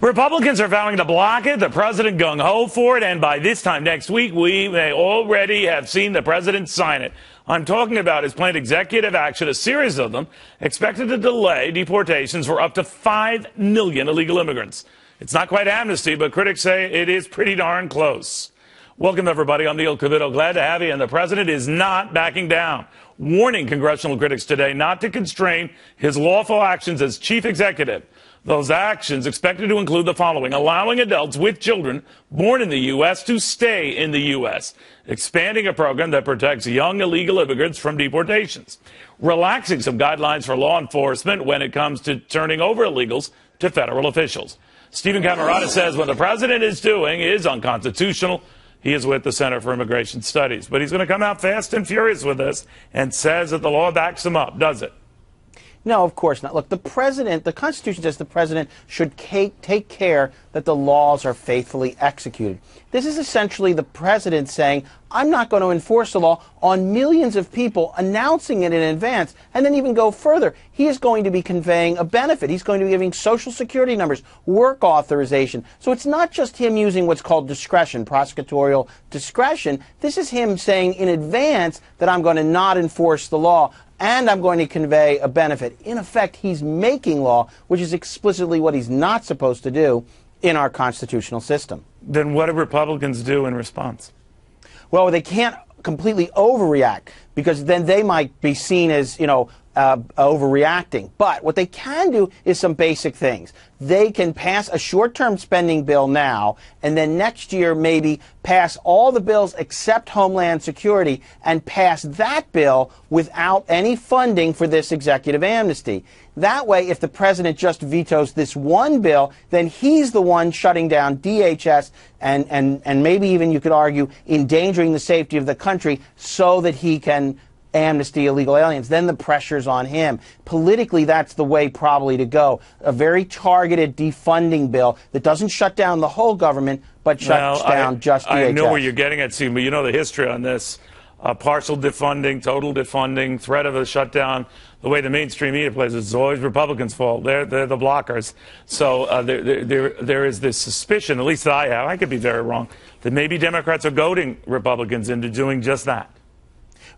Republicans are vowing to block it, the president gung-ho for it, and by this time next week, we may already have seen the president sign it. I'm talking about his planned executive action, a series of them, expected to delay deportations for up to 5 million illegal immigrants. It's not quite amnesty, but critics say it is pretty darn close. Welcome, everybody. I'm Neil Cavitto. Glad to have you. And the president is not backing down, warning congressional critics today not to constrain his lawful actions as chief executive. Those actions expected to include the following: allowing adults with children born in the U.S. to stay in the U.S., expanding a program that protects young illegal immigrants from deportations, relaxing some guidelines for law enforcement when it comes to turning over illegals to federal officials. Stephen Camarata says what the president is doing is unconstitutional. He is with the Center for Immigration Studies. But he's going to come out fast and furious with this and says that the law backs him up, does it? No, of course not. Look, the Constitution says the president should take care that the laws are faithfully executed. This is essentially the president saying, I'm not going to enforce the law on millions of people, announcing it in advance, and then even go further. He is going to be conveying a benefit. He's going to be giving Social Security numbers, work authorization. So it's not just him using what's called discretion, prosecutorial discretion. This is him saying in advance that I'm going to not enforce the law, and I'm going to convey a benefit. In effect, he's making law, which is explicitly what he's not supposed to do in our constitutional system. Then what do Republicans do in response? Well, they can't completely overreact, because then they might be seen as, overreacting. But what they can do is some basic things. They can pass a short-term spending bill now, and then next year maybe pass all the bills except Homeland Security and pass that bill without any funding for this executive amnesty. That way, if the president just vetoes this one bill, then he's the one shutting down DHS and maybe even, you could argue, endangering the safety of the country so that he can amnesty illegal aliens. Then the pressure's on him. Politically, that's the way probably to go. A very targeted defunding bill that doesn't shut down the whole government, but shuts down just DHS. I know where you're getting at, Steve, but you know the history on this. Partial defunding, total defunding, threat of a shutdown. The way the mainstream media plays, it's always Republicans' fault. They're the blockers. So there is this suspicion, at least that I have, I could be very wrong, that maybe Democrats are goading Republicans into doing just that.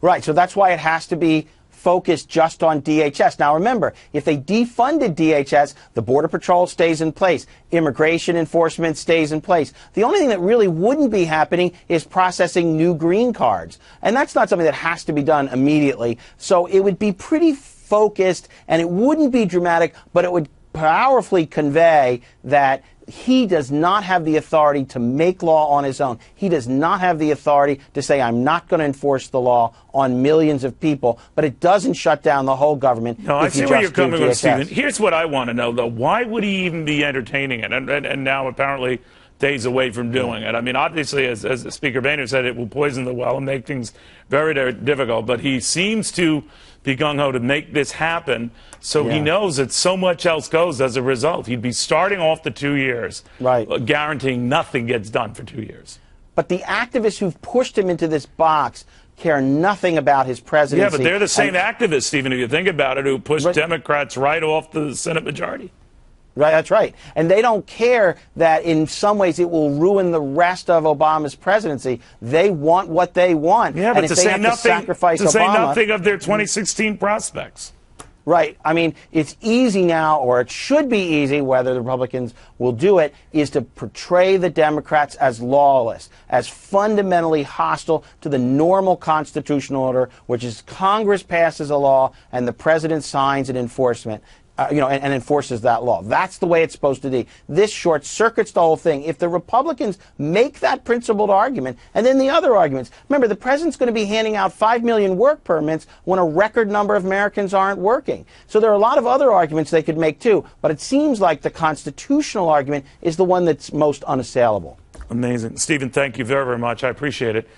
Right, so that's why it has to be focused just on DHS. Now remember, if they defunded DHS, the Border Patrol stays in place. Immigration enforcement stays in place. The only thing that really wouldn't be happening is processing new green cards. And that's not something that has to be done immediately. So it would be pretty focused, and it wouldn't be dramatic, but it would powerfully convey that he does not have the authority to make law on his own. He does not have the authority to say, I'm not going to enforce the law on millions of people, but it doesn't shut down the whole government. No, I see where you're coming with, Stephen. Here's what I want to know, though. Why would he even be entertaining it? And now apparently days away from doing it. I mean, obviously, as Speaker Boehner said, it will poison the well and make things very, very difficult. But he seems to be gung-ho to make this happen, so he knows that so much else goes as a result. He'd be starting off the 2 years, guaranteeing nothing gets done for 2 years. But the activists who've pushed him into this box care nothing about his presidency. Yeah, but they're the same activists, Stephen, if you think about it, who pushed Democrats right off the Senate majority. Right, that's right. And they don't care that in some ways it will ruin the rest of Obama's presidency. They want what they want. Yeah, but and to say nothing of their 2016 prospects. Right. I mean, it's easy now, or it should be easy, whether the Republicans will do it, is to portray the Democrats as lawless, as fundamentally hostile to the normal constitutional order, which is Congress passes a law and the president signs an enforcement. And enforces that law. That's the way it's supposed to be. This short circuits the whole thing. If the Republicans make that principled argument, and then the other arguments, remember, the president's going to be handing out 5 million work permits when a record number of Americans aren't working. So there are a lot of other arguments they could make too, but it seems like the constitutional argument is the one that's most unassailable. Amazing. Stephen, thank you very, very much. I appreciate it.